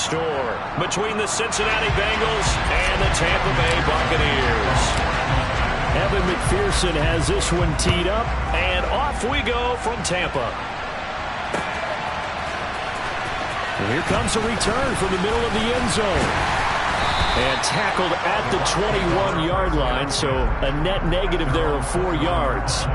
store between the Cincinnati Bengals and the Tampa Bay Buccaneers. Evan McPherson has this one teed up, and off we go from Tampa. And here comes a return from the middle of the end zone. And tackled at the 21-yard line, so a net negative there of 4 yards.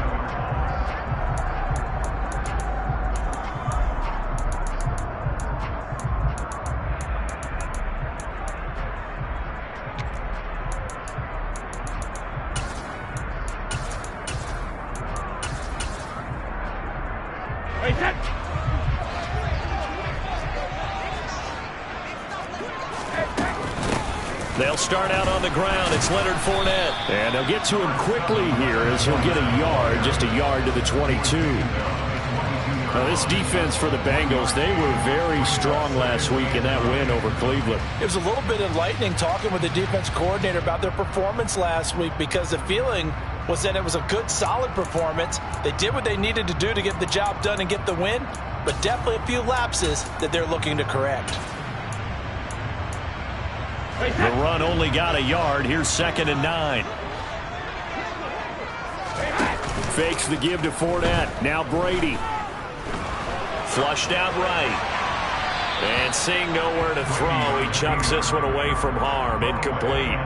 They'll start out on the ground. It's Leonard Fournette. And they'll get to him quickly here as he'll get a yard, just a yard to the 22. Now, this defense for the Bengals, they were very strong last week in that win over Cleveland. It was a little bit enlightening talking with the defense coordinator about their performance last week, because the feeling was that it was a good, solid performance. They did what they needed to do to get the job done and get the win, but definitely a few lapses that they're looking to correct. The run only got a yard. Here's 2nd and 9. Fakes the give to Fournette. Now Brady. Flushed out right. And seeing nowhere to throw, he chucks this one away from harm. Incomplete.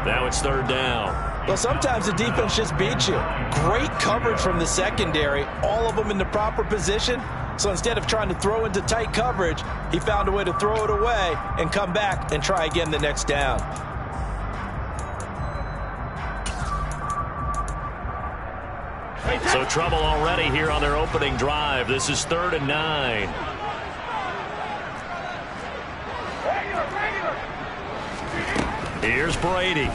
Now it's 3rd down. Well, sometimes the defense just beats you. Great coverage from the secondary. All of them in the proper position. So instead of trying to throw into tight coverage, he found a way to throw it away and come back and try again the next down. So trouble already here on their opening drive. This is 3rd and 9. Here's Brady.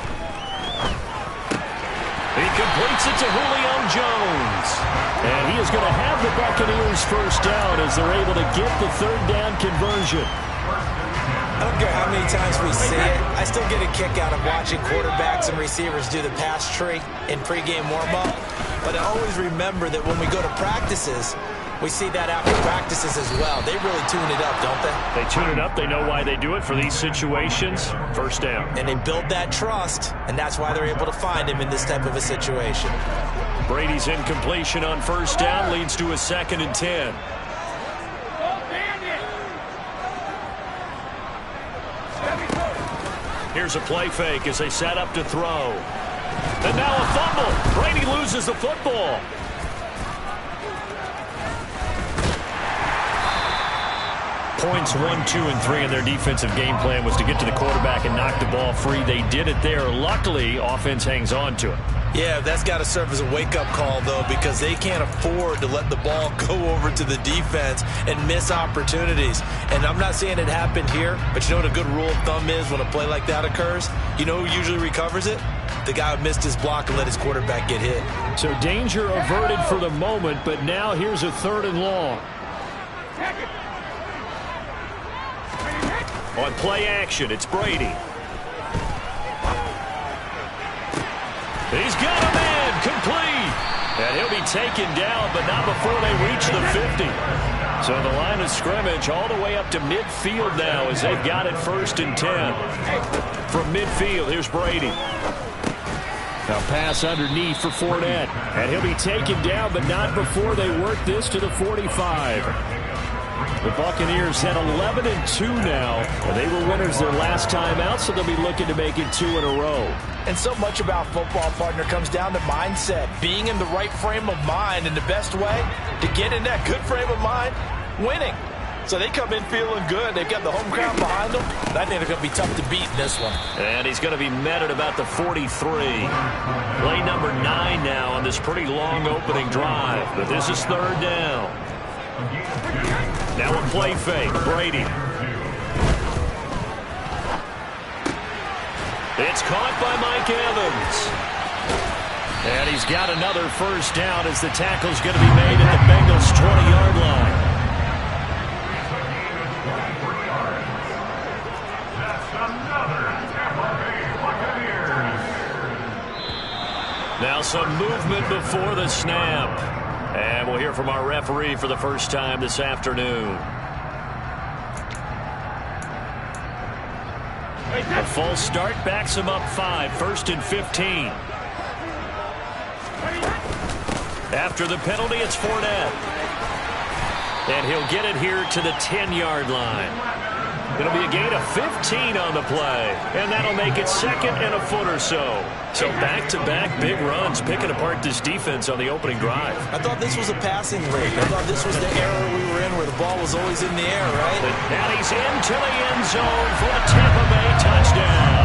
He completes it to Julio Jones. And he is going to have the Buccaneers first down as they're able to get the 3rd down conversion. I don't care how many times we see it. I still get a kick out of watching quarterbacks and receivers do the pass tree in pregame warm-up. But I always remember that when we go to practices, we see that after practices as well. They really tune it up, don't they? They tune it up. They know why they do it for these situations. First down. And they build that trust, and that's why they're able to find him in this type of a situation. Brady's incompletion on first down leads to a 2nd and 10. Here's a play fake as they set up to throw. And now a fumble. Brady loses the football. Points 1, 2, and 3 in their defensive game plan was to get to the quarterback and knock the ball free. They did it there. Luckily, offense hangs on to it. Yeah, that's got to serve as a wake-up call, though, because they can't afford to let the ball go over to the defense and miss opportunities. And I'm not saying it happened here, but you know what a good rule of thumb is when a play like that occurs? You know who usually recovers it? The guy who missed his block and let his quarterback get hit. So danger averted for the moment, but now here's a 3rd and long. On play action, it's Brady. He's got a man complete. And he'll be taken down, but not before they reach the 50. So the line of scrimmage all the way up to midfield now as they've got it 1st and 10. From midfield, here's Brady. Now pass underneath for Fournette. And he'll be taken down, but not before they work this to the 45. The Buccaneers had 11-2 now. And they were winners their last time out, so they'll be looking to make it 2 in a row. And so much about football, partner, comes down to mindset. Being in the right frame of mind, and the best way to get in that good frame of mind, winning. So they come in feeling good. They've got the home crowd behind them. And I think they're going to be tough to beat in this one. And he's going to be met at about the 43. Play number 9 now on this pretty long opening drive. But this is 3rd down. Now a play fake. Brady. It's caught by Mike Evans. And he's got another first down as the tackle's going to be made at the Bengals' 20-yard line. Now some movement before the snap. And we'll hear from our referee for the first time this afternoon. A false start backs him up 5, 1st and 15. After the penalty, it's Fournette. And he'll get it here to the 10-yard line. It'll be a gain of 15 on the play. And that'll make it 2nd and a foot or so. So back-to-back big runs, picking apart this defense on the opening drive. I thought this was a passing league. I thought this was the era we were in where the ball was always in the air, right? And he's into the end zone for the Tampa Bay touchdown.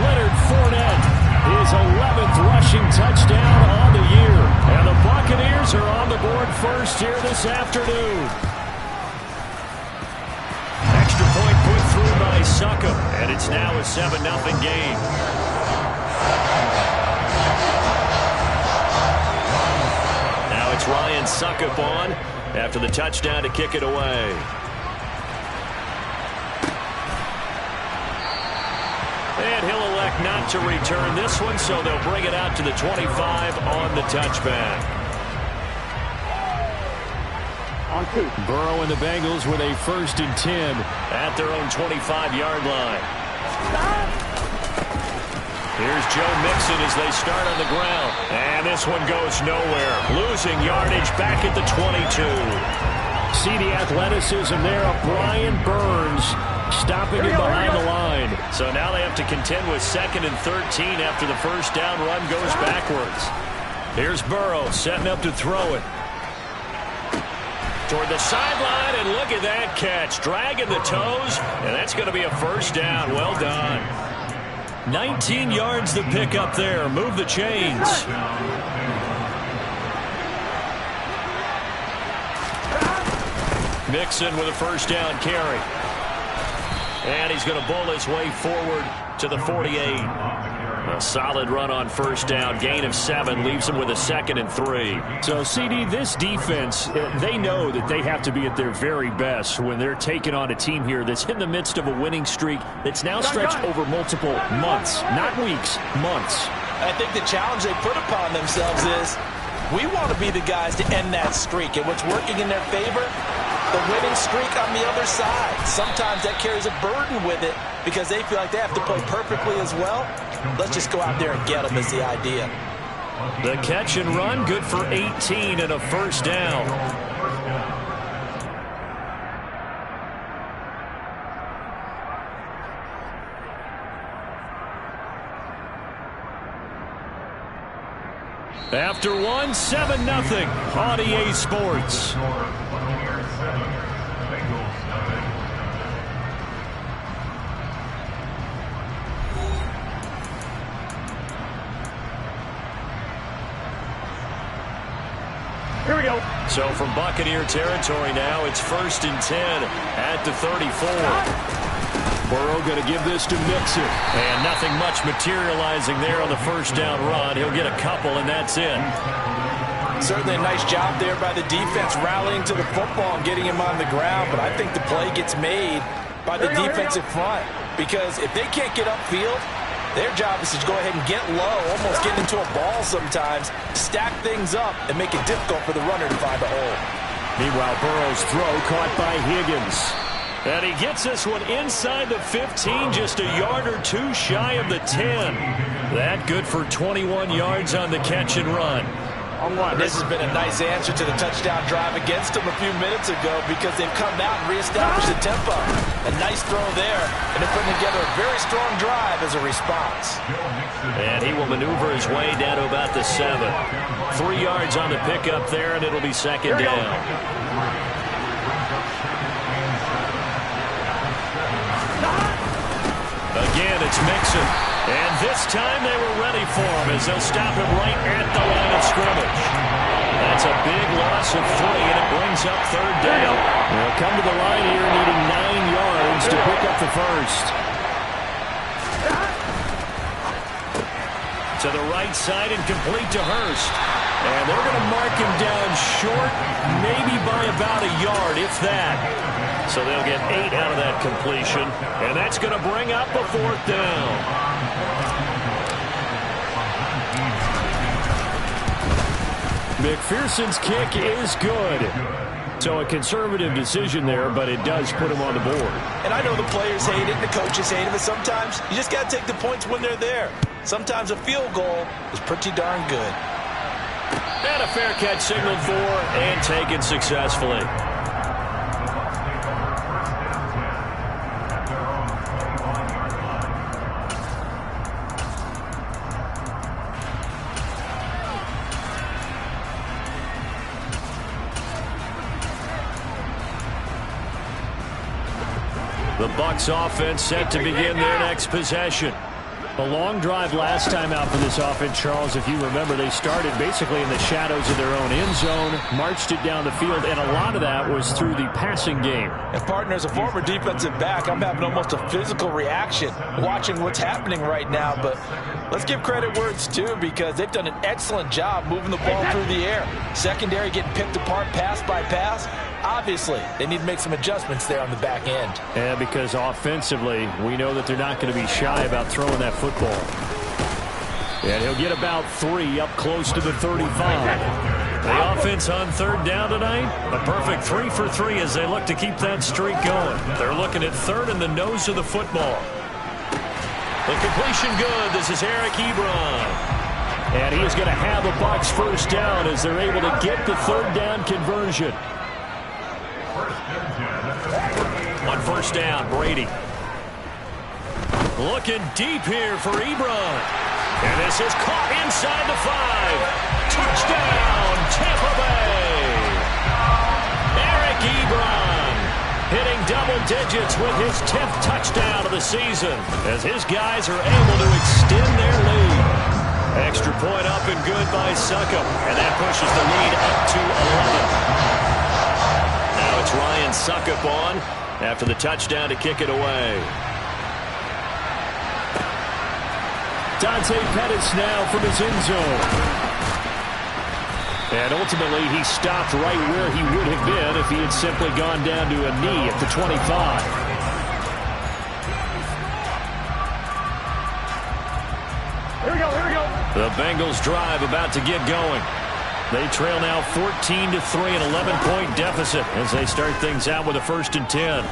Leonard Fournette, his 11th rushing touchdown on the year. And the Buccaneers are on the board first here this afternoon. Extra point put through by Succop, and it's now a 7-0 game. Now it's Ryan Succop on after the touchdown to kick it away. And he'll elect not to return this one, so they'll bring it out to the 25 on the touchback. Burrow and the Bengals with a 1st and 10 at their own 25-yard line. Here's Joe Mixon as they start on the ground. And this one goes nowhere. Losing yardage back at the 22. See the athleticism there of Brian Burns stopping him behind the line. So now they have to contend with 2nd and 13 after the first down run goes backwards. Here's Burrow setting up to throw it. Toward the sideline, and look at that catch. Dragging the toes, and that's going to be a first down. Well done. 19 yards to pick up there. Move the chains. Mixon with a first down carry. And he's going to bull his way forward to the 48. A solid run on first down. Gain of 7 leaves him with a 2nd and 3. So, CD, this defense, they know that they have to be at their very best when they're taking on a team here that's in the midst of a winning streak that's now stretched over multiple months, not weeks, months. I think the challenge they put upon themselves is we want to be the guys to end that streak. And what's working in their favor? The winning streak on the other side. Sometimes that carries a burden with it because they feel like they have to play perfectly as well. Let's just go out there and get them is the idea. The catch and run, good for 18 and a first down. After 1, 7-0 on EA Sports. Here we go. So from Buccaneer territory now, it's 1st and 10 at the 34. Burrow going to give this to Mixon. And nothing much materializing there on the first down run. He'll get a couple, and that's it. Certainly a nice job there by the defense rallying to the football and getting him on the ground. But I think the play gets made by the defensive front. Because if they can't get upfield, their job is to go ahead and get low, almost get into a ball sometimes, stack things up, and make it difficult for the runner to find a hole. Meanwhile, Burrow's throw caught by Higgins. And he gets this one inside the 15, just a yard or 2 shy of the 10. That good for 21 yards on the catch and run. This has been a nice answer to the touchdown drive against them a few minutes ago because they've come out and reestablished the tempo. A nice throw there, and they're putting together a very strong drive as a response. And he will maneuver his way down to about the 7. 3 yards on the pickup there, and it'll be 2nd down. Again, it's Mixon. And this time they were ready for him as they'll stop him right at the line of scrimmage. That's a big loss of 3, and it brings up 3rd down. They'll come to the line here needing 9 yards to pick up the first. To the right side and complete to Hurst. And they're going to mark him down short, maybe by about a yard, if that. So they'll get 8 out of that completion. And that's going to bring up a 4th down. McPherson's kick is good. So a conservative decision there, but it does put him on the board. And I know the players hate it, the coaches hate it, but sometimes you just got to take the points when they're there. Sometimes a field goal is pretty darn good. And a fair catch signaled for and taken successfully. The Bucs offense set to begin their next possession. A long drive last time out for this offense, Charles. If you remember, they started basically in the shadows of their own end zone, marched it down the field, and a lot of that was through the passing game. And, partner, as a former defensive back, I'm having almost a physical reaction watching what's happening right now. But let's give credit where it's due, because they've done an excellent job moving the ball through the air. Secondary getting picked apart pass by pass. Obviously, they need to make some adjustments there on the back end. Yeah, because offensively, we know that they're not going to be shy about throwing that football. And he'll get about 3 up close to the 35. The offense on third down tonight, a perfect 3 for 3 as they look to keep that streak going. They're looking at third in the nose of the football. The completion good. This is Eric Ebron. And he is going to have a Bucs first down as they're able to get the third down conversion. On first down, Brady. Looking deep here for Ebron. And this is caught inside the 5. Touchdown, Tampa Bay. Eric Ebron hitting double digits with his 10th touchdown of the season as his guys are able to extend their lead. Extra point up and good by Succop. And that pushes the lead up to 11. Now it's Ryan Succop on after the touchdown to kick it away. Dante Pettis now from his end zone. And ultimately, he stopped right where he would have been if he had simply gone down to a knee at the 25. Here we go, here we go. The Bengals drive about to get going. They trail now 14-3, an 11-point deficit as they start things out with a 1st and 10.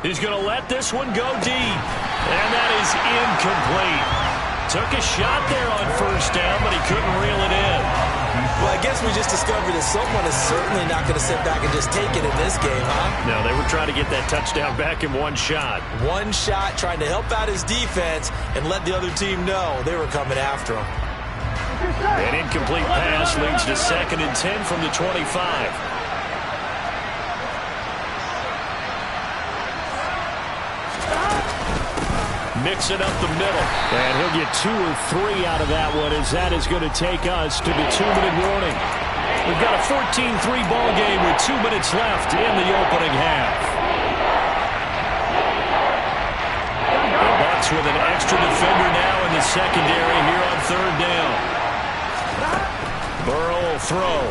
He's going to let this one go deep. And that is incomplete. Took a shot there on first down, but he couldn't reel it in. Well, I guess we just discovered that someone is certainly not going to sit back and just take it in this game, huh? No, they were trying to get that touchdown back in one shot. One shot, trying to help out his defense and let the other team know they were coming after him. An incomplete pass leads to 2nd and 10 from the 25. Mix it up the middle. And he'll get 2 or 3 out of that one as that is going to take us to the 2-minute warning. We've got a 14-3 ball game with 2 minutes left in the opening half. The Bucs with an extra defender now in the secondary here on third down. Burrow will throw.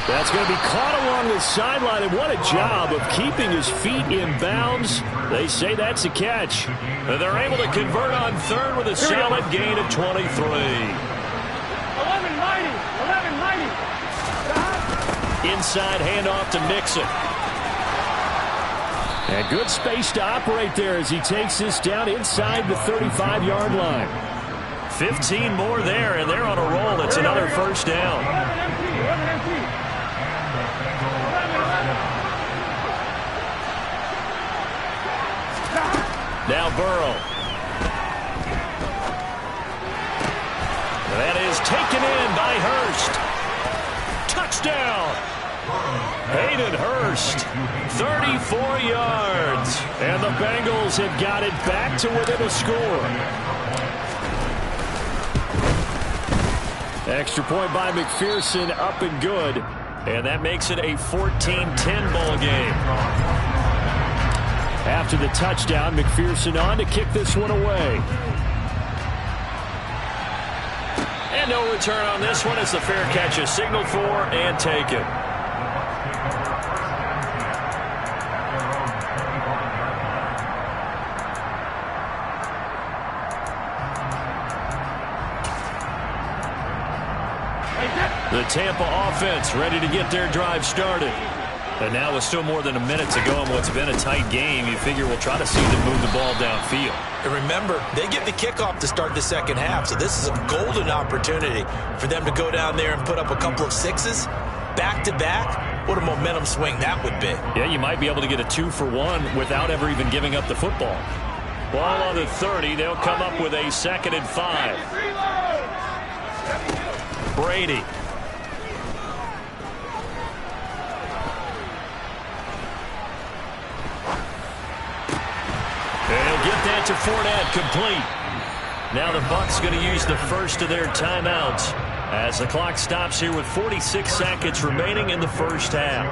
That's going to be caught along the sideline, and what a job of keeping his feet in bounds. They say that's a catch. And they're able to convert on third with a solid gain of 23. 11-90. Inside handoff to Mixon. And good space to operate there as he takes this down inside the 35-yard line. 15 more there, and they're on a roll. It's another first down. Now Burrow. That is taken in by Hurst. Touchdown. Hayden Hurst, 34 yards. And the Bengals have got it back to within a score. Extra point by McPherson, up and good. And that makes it a 14-10 ball game. After the touchdown, McPherson on to kick this one away. And no return on this one as the fair catch is signaled for and taken. Hey, The Tampa offense ready to get their drive started. And now with still more than a minute to go in what's been a tight game, you figure we'll try to see them move the ball downfield. And remember, they get the kickoff to start the second half, so this is a golden opportunity for them to go down there and put up a couple of sixes back-to-back. What a momentum swing that would be. Yeah, you might be able to get a 2-for-1 without ever even giving up the football. Ball on the 30. They'll come up with a 2nd and 5. Brady. And he'll get that to Fournette, complete. Now the Bucs going to use the first of their timeouts as the clock stops here with 46 seconds remaining in the first half.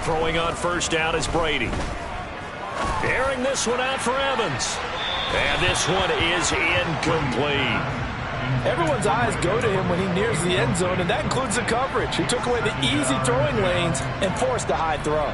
Throwing on first down is Brady. Airing this one out for Evans. And this one is incomplete. Everyone's eyes go to him when he nears the end zone, and that includes the coverage. He took away the easy throwing lanes and forced a high throw.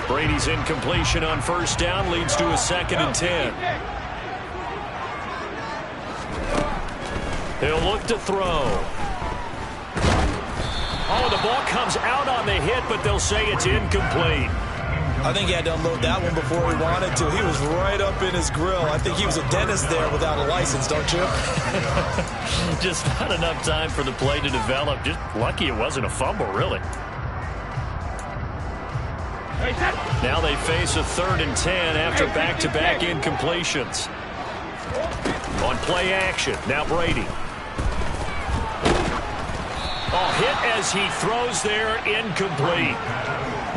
Brady's incompletion on first down leads to a 2nd and 10. He'll look to throw. Oh, the ball comes out on the hit, but they'll say it's incomplete. I think he had to unload that one before he wanted to. He was right up in his grill. I think he was a dentist there without a license, don't you? Just not enough time for the play to develop. Just lucky it wasn't a fumble, really. Now they face a 3rd and 10 after back-to-back incompletions. On play action, now Brady. Oh, hit as he throws there, incomplete.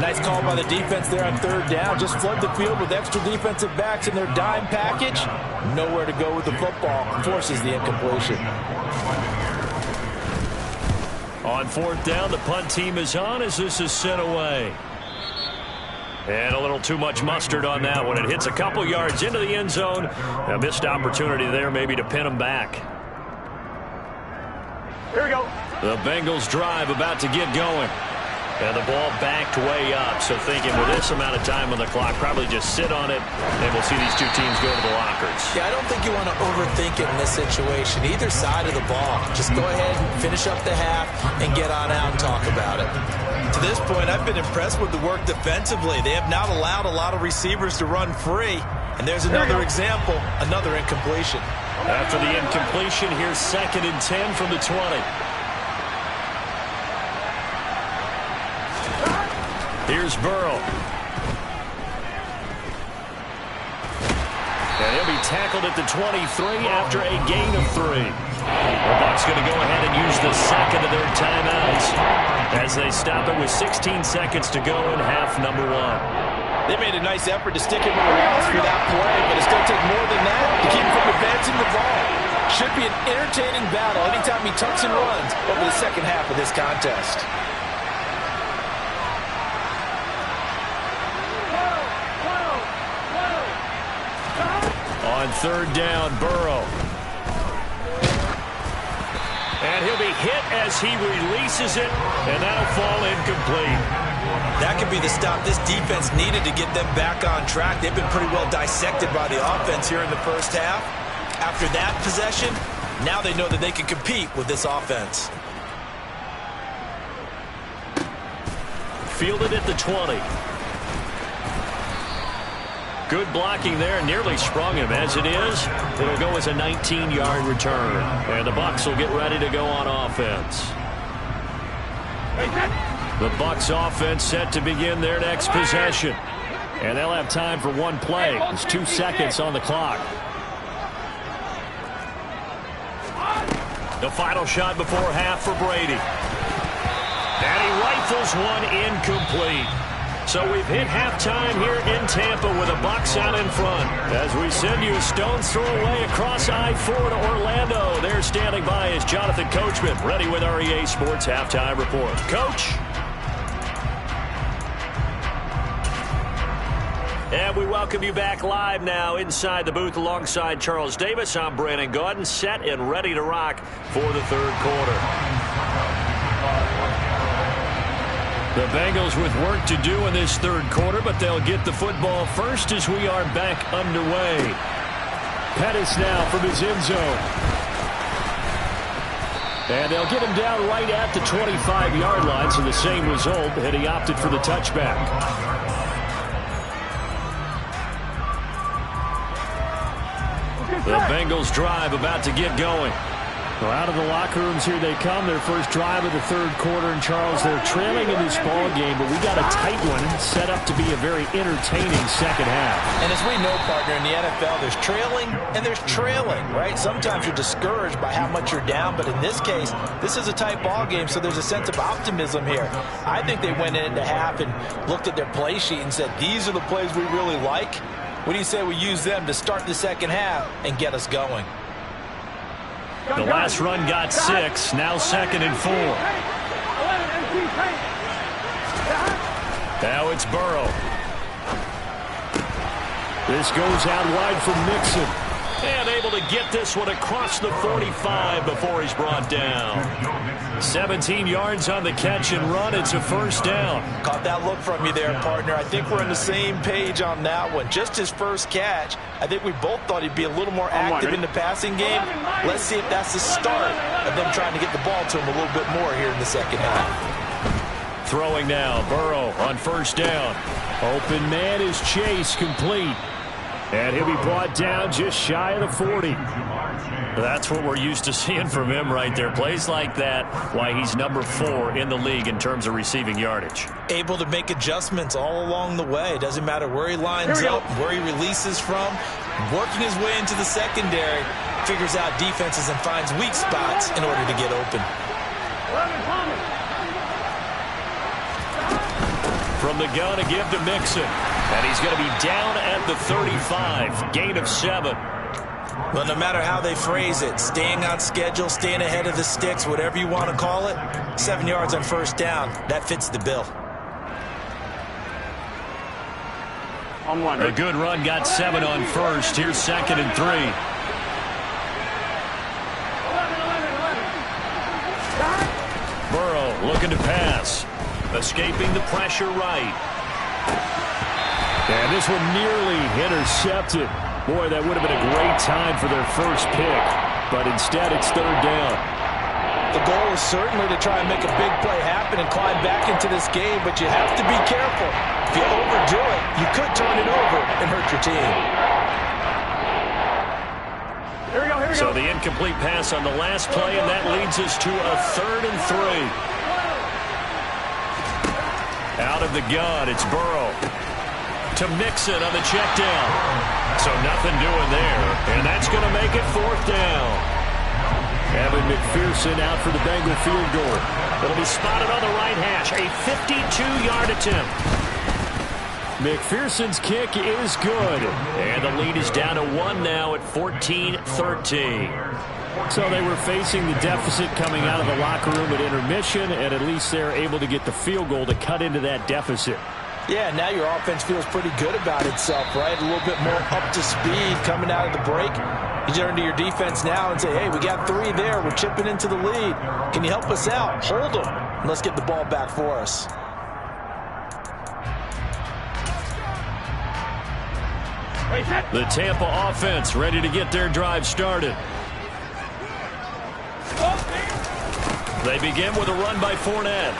Nice call by the defense there on 3rd down. Just flood the field with extra defensive backs in their dime package. Nowhere to go with the football. Forces the incompletion. On 4th down, the punt team is on as this is sent away. And a little too much mustard on that one. It hits a couple yards into the end zone. A missed opportunity there maybe to pin them back. Here we go. The Bengals drive about to get going. And the ball backed way up. So thinking with this amount of time on the clock, probably just sit on it, and we'll see these two teams go to the lockers. Yeah, I don't think you want to overthink it in this situation. Either side of the ball. Just go ahead and finish up the half and get on out and talk about it. To this point, I've been impressed with the work defensively. They have not allowed a lot of receivers to run free. And there's another example, another incompletion. After the incompletion, here's 2nd and 10 from the 20. Here's Burrow. And he'll be tackled at the 23 after a gain of 3. The Bucs going to go ahead and use the 2nd of their timeouts as they stop it with 16 seconds to go in half number 1. They made a nice effort to stick him with a loss for that play, but it's going to take more than that to keep him from advancing the ball. Should be an entertaining battle anytime he tucks and runs over the second half of this contest. On 3rd down, Burrow. And he'll be hit as he releases it, and that'll fall incomplete. That could be the stop this defense needed to get them back on track. They've been pretty well dissected by the offense here in the first half. After that possession, now they know that they can compete with this offense. Fielded at the 20. Good blocking there, nearly sprung him. As it is, it'll go as a 19-yard return. And the Bucs will get ready to go on offense. The Bucs offense set to begin their next possession. And they'll have time for one play. There's 2 seconds on the clock. The final shot before half for Brady. And he rifles one incomplete. So we've hit halftime here in Tampa with the Bucs out in front. As we send you a stone's throw away across I-4 to Orlando. There standing by is Jonathan Coachman, ready with our EA Sports Halftime Report. Coach? And we welcome you back live now inside the booth alongside Charles Davis. I'm Brandon Gaudin, set and ready to rock for the third quarter. The Bengals with work to do in this third quarter, but they'll get the football first as we are back underway. Pettis now from his end zone. And they'll get him down right at the 25-yard line, so the same result, and he opted for the touchback. The Bengals drive about to get going. Well, out of the locker rooms here they come. Their first drive of the third quarter. And, Charles, they're trailing in this ball game, but we got a tight one set up to be a very entertaining second half. And as we know, partner, in the NFL, there's trailing and there's trailing, right? Sometimes you're discouraged by how much you're down, but in this case, this is a tight ball game, so there's a sense of optimism here. I think they went into half and looked at their play sheet and said, these are the plays we really like. What do you say we use them to start the second half and get us going? The last run got 6, now 2nd and 4. Now it's Burrow. This goes out wide for Mixon. And able to get this one across the 45 before he's brought down. 17 yards on the catch and run. It's a first down. Caught that look from you there, partner. I think we're on the same page on that one. Just his first catch. I think we both thought he'd be a little more active in the passing game. Let's see if that's the start of them trying to get the ball to him a little bit more here in the second half. Throwing now. Burrow on first down. Open man is Chase, complete. And he'll be brought down just shy of the 40. That's what we're used to seeing from him right there. Plays like that, why he's number 4 in the league in terms of receiving yardage. Able to make adjustments all along the way. Doesn't matter where he lines up, where he releases from. Working his way into the secondary, figures out defenses and finds weak spots in order to get open. From the gun, a give to Mixon. And he's going to be down at the 35. Gain of 7. Well, no matter how they phrase it, staying on schedule, staying ahead of the sticks, whatever you want to call it, 7 yards on first down, that fits the bill. A good run got 7 on first. Here's 2nd and 3. Burrow looking to pass. Escaping the pressure right. And this one nearly intercepted. Boy, that would have been a great time for their first pick. But instead, it's third down. The goal is certainly to try and make a big play happen and climb back into this game, but you have to be careful. If you overdo it, you could turn it over and hurt your team. Here we go, here we go. So the incomplete pass on the last play, and that leads us to a 3rd and 3. Out of the gun, it's Burrow. To Mixon on the check down. So nothing doing there. And that's going to make it 4th down. Evan McPherson out for the Bengal field goal. It'll be spotted on the right hash. A 52-yard attempt. McPherson's kick is good. And the lead is down to 1 now at 14-13. So they were facing the deficit coming out of the locker room at intermission, and at least they're able to get the field goal to cut into that deficit. Yeah, now your offense feels pretty good about itself, right? A little bit more up to speed coming out of the break. You turn to your defense now and say, hey, we got 3 there. We're chipping into the lead. Can you help us out? Hold them. And let's get the ball back for us. The Tampa offense ready to get their drive started. They begin with a run by Fournette.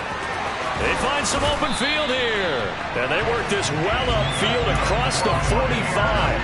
They find some open field here. And they work this well upfield across the 45.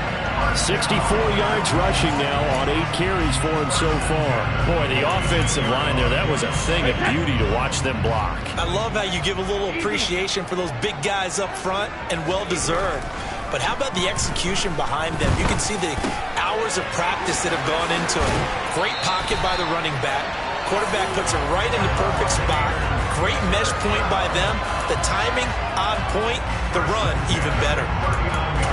64 yards rushing now on 8 carries for him so far. Boy, the offensive line there, that was a thing of beauty to watch them block. I love how you give a little appreciation for those big guys up front, and well-deserved. But how about the execution behind them? You can see the hours of practice that have gone into it. Great pocket by the running back. Quarterback puts it right in the perfect spot. Great mesh point by them. The timing on point. The run even better.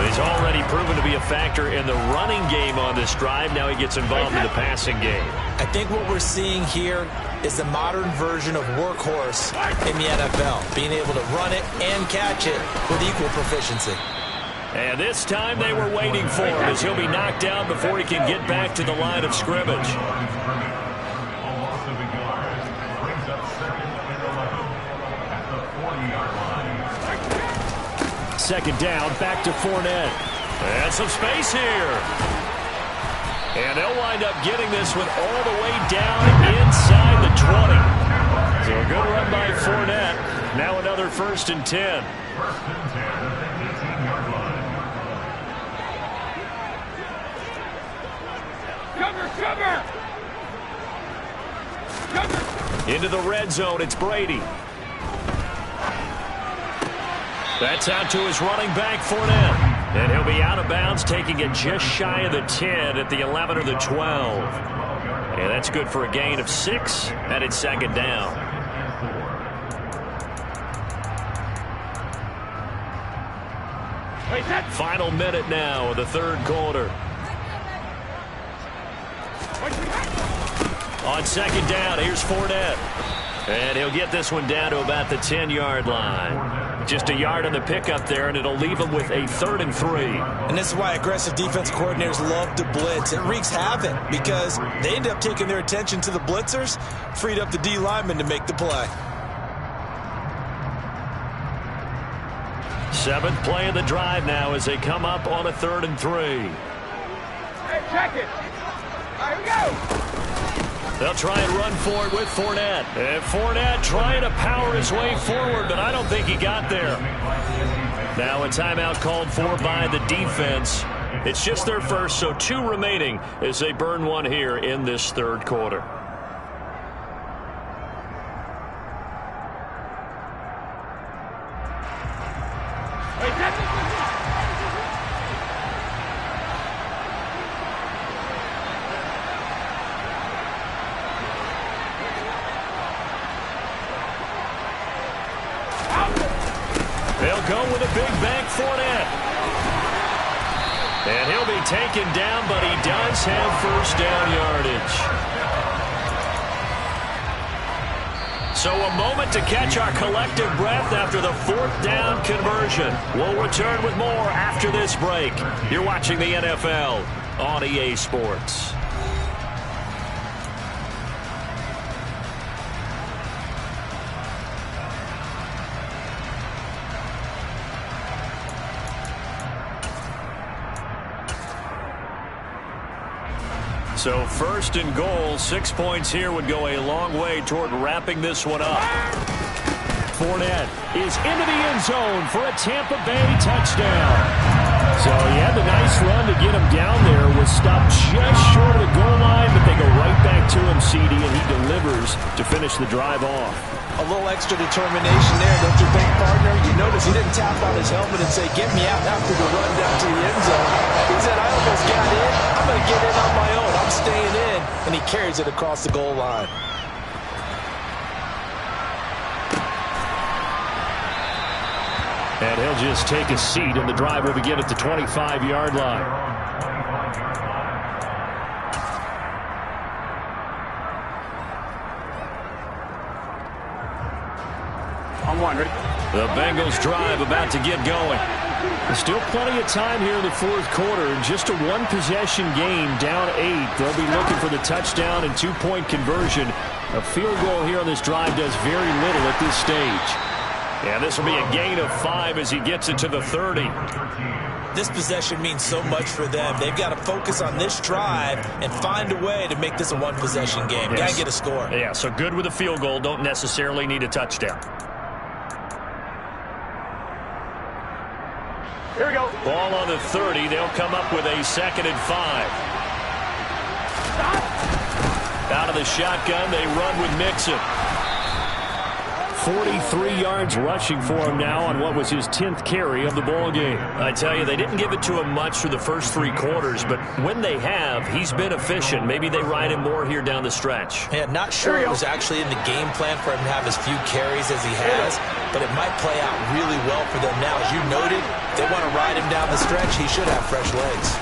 He's already proven to be a factor in the running game on this drive. Now he gets involved in the passing game. I think what we're seeing here is the modern version of workhorse in the NFL. Being able to run it and catch it with equal proficiency. And this time they were waiting for him as he'll be knocked down before he can get back to the line of scrimmage. Second down, back to Fournette. And some space here. And they'll wind up getting this one all the way down inside the 20. So a good run by Fournette. Now another 1st and 10. Into the red zone, it's Brady. That's out to his running back, Fournette. And he'll be out of bounds, taking it just shy of the 10 at the 11 or the 12. And that's good for a gain of 6, and it's second down. Final minute now of the third quarter. On second down, here's Fournette. And he'll get this one down to about the 10-yard line. Just a yard on the pickup there, and it'll leave him with a 3rd and 3. And this is why aggressive defense coordinators love to blitz. It wreaks havoc because they end up taking their attention to the blitzers, freed up the D lineman to make the play. 7th play of the drive now as they come up on a 3rd and 3. Hey, check it. All right, here we go. They'll try and run for it with Fournette. And Fournette trying to power his way forward, but I don't think he got there. Now a timeout called for by the defense. It's just their first, so 2 remaining as they burn one here in this third quarter. They'll go with a big bank Fournette. And he'll be taken down, but he does have 1st down yardage. So a moment to catch our collective breath after the 4th down conversion. We'll return with more after this break. You're watching the NFL on EA Sports. So 1st and goal, 6 points here would go a long way toward wrapping this one up. Fournette is into the end zone for a Tampa Bay touchdown. So he had the nice run to get him down there, was stopped just short of the goal line, but they go right back to him, CD, and he delivers to finish the drive off. A little extra determination there, don't you think, partner? You notice he didn't tap on his helmet and say, get me out after the run down to the end zone. He said, I almost got in. I'm going to get in on my own. I'm staying in. And he carries it across the goal line. And he'll just take a seat, and the drive will begin at the 25-yard line. On one, ready? The Bengals drive about to get going. There's still plenty of time here in the 4th quarter. Just a 1-possession game, down 8. They'll be looking for the touchdown and 2-point conversion. A field goal here on this drive does very little at this stage. Yeah, this will be a gain of 5 as he gets it to the 30. This possession means so much for them. They've got to focus on this drive and find a way to make this a 1-possession game. Yes. Got to get a score. Yeah, so good with a field goal. Don't necessarily need a touchdown. Here we go. Ball on the 30. They'll come up with a 2nd and 5. Out of the shotgun, they run with Mixon. 43 yards rushing for him now on what was his 10th carry of the ball game. I tell you, they didn't give it to him much for the first 3 quarters, but when they have, he's been efficient. Maybe they ride him more here down the stretch. Yeah, not sure it was actually in the game plan for him to have as few carries as he has, but it might play out really well for them now. As you noted, if they want to ride him down the stretch, he should have fresh legs.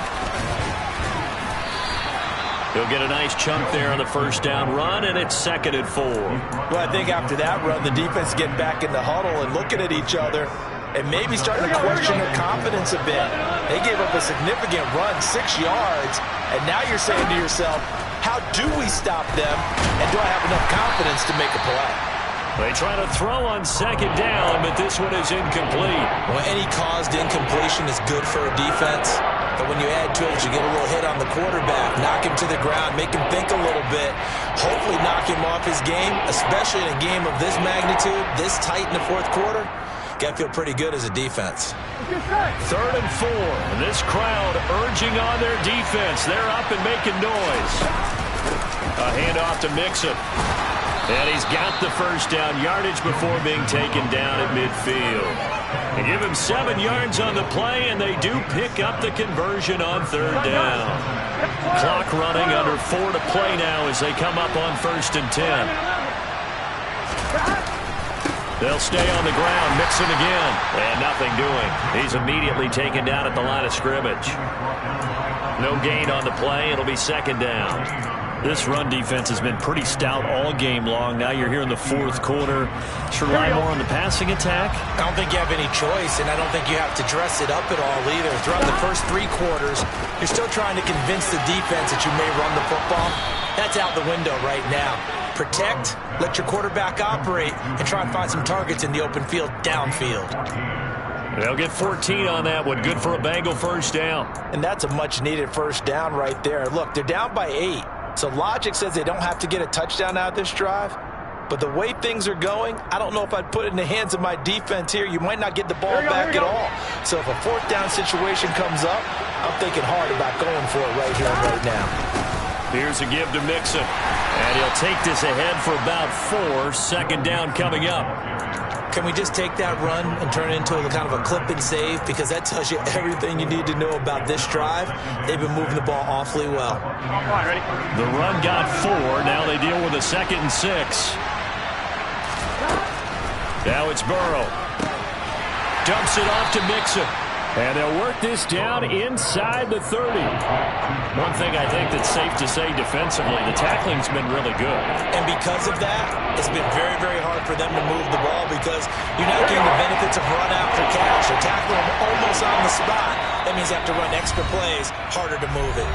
He'll get a nice chunk there on the 1st down run, and it's 2nd and 4. Well, I think after that run, the defense getting back in the huddle and looking at each other. and maybe starting to question their confidence a bit. They gave up a significant run, 6 yards, and now you're saying to yourself, how do we stop them, and do I have enough confidence to make a play? They try to throw on second down, but this one is incomplete. Well, any caused incompletion is good for a defense, but when you add to it, you get a little hit on the quarterback, knock him to the ground, make him think a little bit, hopefully knock him off his game, especially in a game of this magnitude, this tight in the fourth quarter. Got to feel pretty good as a defense. 3rd and 4. This crowd urging on their defense. They're up and making noise. A handoff to Mixon. And he's got the first down yardage before being taken down at midfield. They give him 7 yards on the play, and they do pick up the conversion on 3rd down. Clock running, under 4 to play now as they come up on 1st and 10. They'll stay on the ground. Mixon again. And nothing doing. He's immediately taken down at the line of scrimmage. No gain on the play. It'll be 2nd down. This run defense has been pretty stout all game long. Now you're here in the fourth quarter. Should rely more on the passing attack? I don't think you have any choice, and I don't think you have to dress it up at all either. Throughout the first 3 quarters, you're still trying to convince the defense that you may run the football. That's out the window right now. Protect, let your quarterback operate, and try and find some targets in the open field downfield. They'll get 14 on that one. Good for a Bengal first down. And that's a much-needed first down right there. Look, they're down by 8. So logic says they don't have to get a touchdown out of this drive. But the way things are going, I don't know if I'd put it in the hands of my defense here. You might not get the ball back at all. So if a 4th down situation comes up, I'm thinking hard about going for it right here and right now. Here's a give to Mixon. And he'll take this ahead for about 4. 2nd down coming up. Can we just take that run and turn it into a kind of a clip and save? Because that tells you everything you need to know about this drive. They've been moving the ball awfully well. The run got 4. Now they deal with a 2nd and 6. Now it's Burrow. Dumps it off to Mixon. And they'll work this down inside the 30. One thing I think that's safe to say defensively, the tackling's been really good. And because of that, it's been very, very hard for them to move the ball because you're not getting the benefits of run after catch. They're tackling them almost on the spot. That means you have to run extra plays, harder to move it.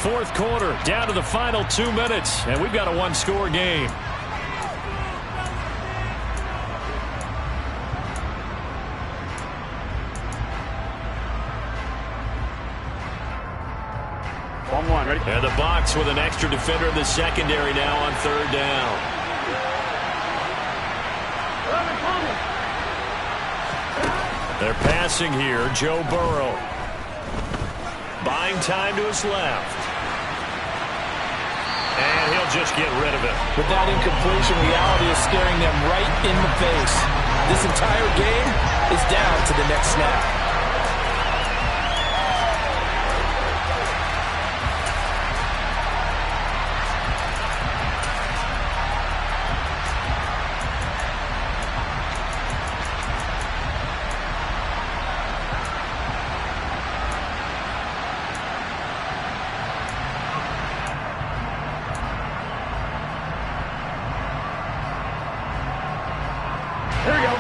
Fourth quarter, down to the final 2 minutes, and we've got a 1-score game. Ready? And the box with an extra defender in the secondary now on 3rd down. They're passing here. Joe Burrow. Buying time to his left. And he'll just get rid of it. With that incompletion, reality is staring them right in the face. This entire game is down to the next snap. Here we go.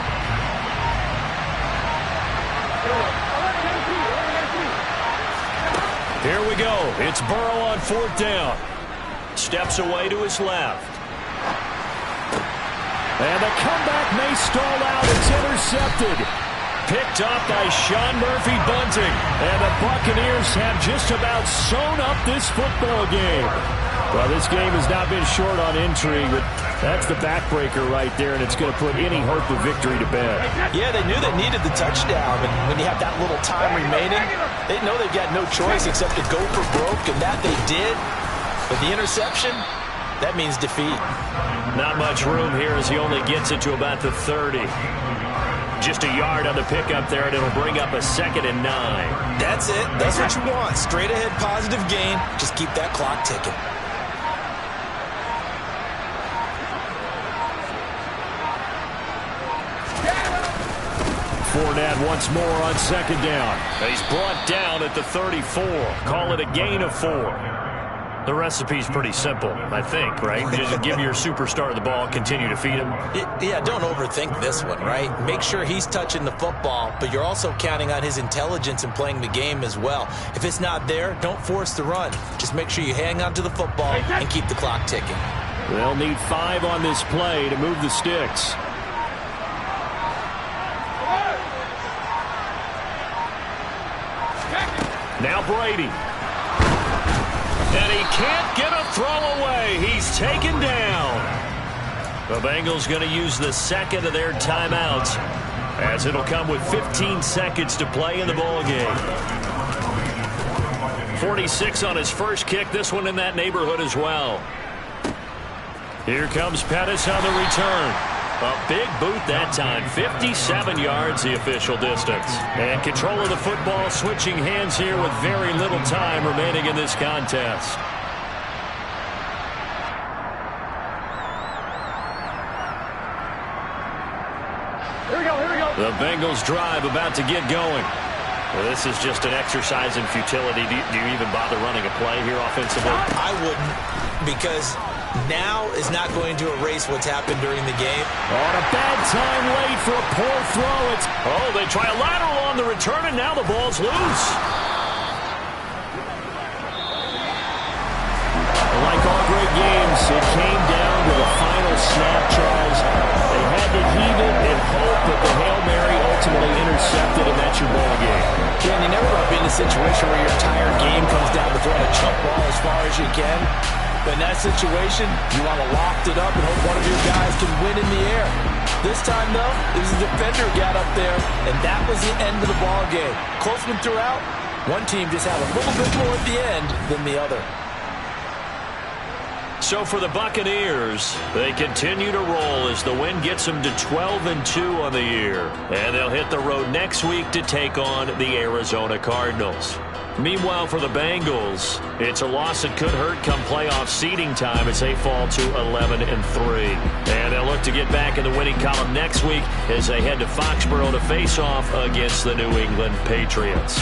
Here we go. It's Burrow on 4th down. Steps away to his left. And the comeback may stall out. It's intercepted. Picked up by Sean Murphy-Bunting. And the Buccaneers have just about sewn up this football game. Well, this game has not been short on intrigue, but that's the backbreaker right there, and it's going to put any hope of victory to bed. Yeah, they knew they needed the touchdown, and when you have that little time remaining, they know they've got no choice except to go for broke, and that they did. But the interception, that means defeat. Not much room here as he only gets it to about the 30. Just a yard on the pickup there, and it'll bring up a 2nd and 9. That's it. That's what you want. Straight ahead positive gain. Just keep that clock ticking. Fournette once more on 2nd down. He's brought down at the 34. Call it a gain of 4. The recipe's pretty simple, I think, right? Just give your superstar the ball, continue to feed him. Yeah, don't overthink this one, right? Make sure he's touching the football, but you're also counting on his intelligence in playing the game as well. If it's not there, don't force the run. Just make sure you hang on to the football and keep the clock ticking. They'll need 5 on this play to move the sticks. Now Brady. And he can't get a throw away. He's taken down. The Bengals going to use the second of their timeouts, as it'll come with 15 seconds to play in the ball game. 46 on his first kick. This one in that neighborhood as well. Here comes Pettis on the return. A big boot that time. 57 yards the official distance. And control of the football switching hands here with very little time remaining in this contest. Here we go, here we go. The Bengals drive about to get going. Well, this is just an exercise in futility. Do you even bother running a play here offensively? I wouldn't, because now is not going to erase what's happened during the game. On a bad time late for a poor throw. They try a lateral on the return, and now the ball's loose. Like all great games, it came down to the final snap, Charles. They had to heave it and hope that the Hail Mary ultimately intercepted, and that's your ball game. Dan, you never want to be in a situation where your entire game comes down to throwing a jump ball as far as you can. But in that situation, you want to loft it up and hope one of your guys can win in the air. This time, though, it was the defender who got up there, and that was the end of the ball game. Close one throughout. One team just had a little bit more at the end than the other. So for the Buccaneers, they continue to roll as the win gets them to 12-2 on the year. And they'll hit the road next week to take on the Arizona Cardinals. Meanwhile, for the Bengals, it's a loss that could hurt come playoff seeding time as they fall to 11-3. And they'll look to get back in the winning column next week as they head to Foxborough to face off against the New England Patriots.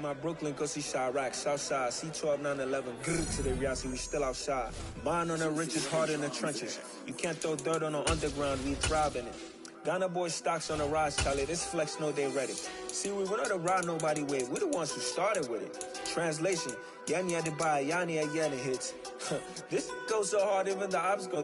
My Brooklyn, go see Chirac, Southside, C12, 911, grrr to the reality, we still outside. Mine on the riches, hard in the trenches. You can't throw dirt on the underground, we thrive in it. Ghana boy stocks on the rise, Charlie, this flex know they ready. See, we were not to ride nobody with, we're the ones who started with it. Translation, Yanni had to buy, Yanni had Yanni hits. This goes so hard, even the ops go.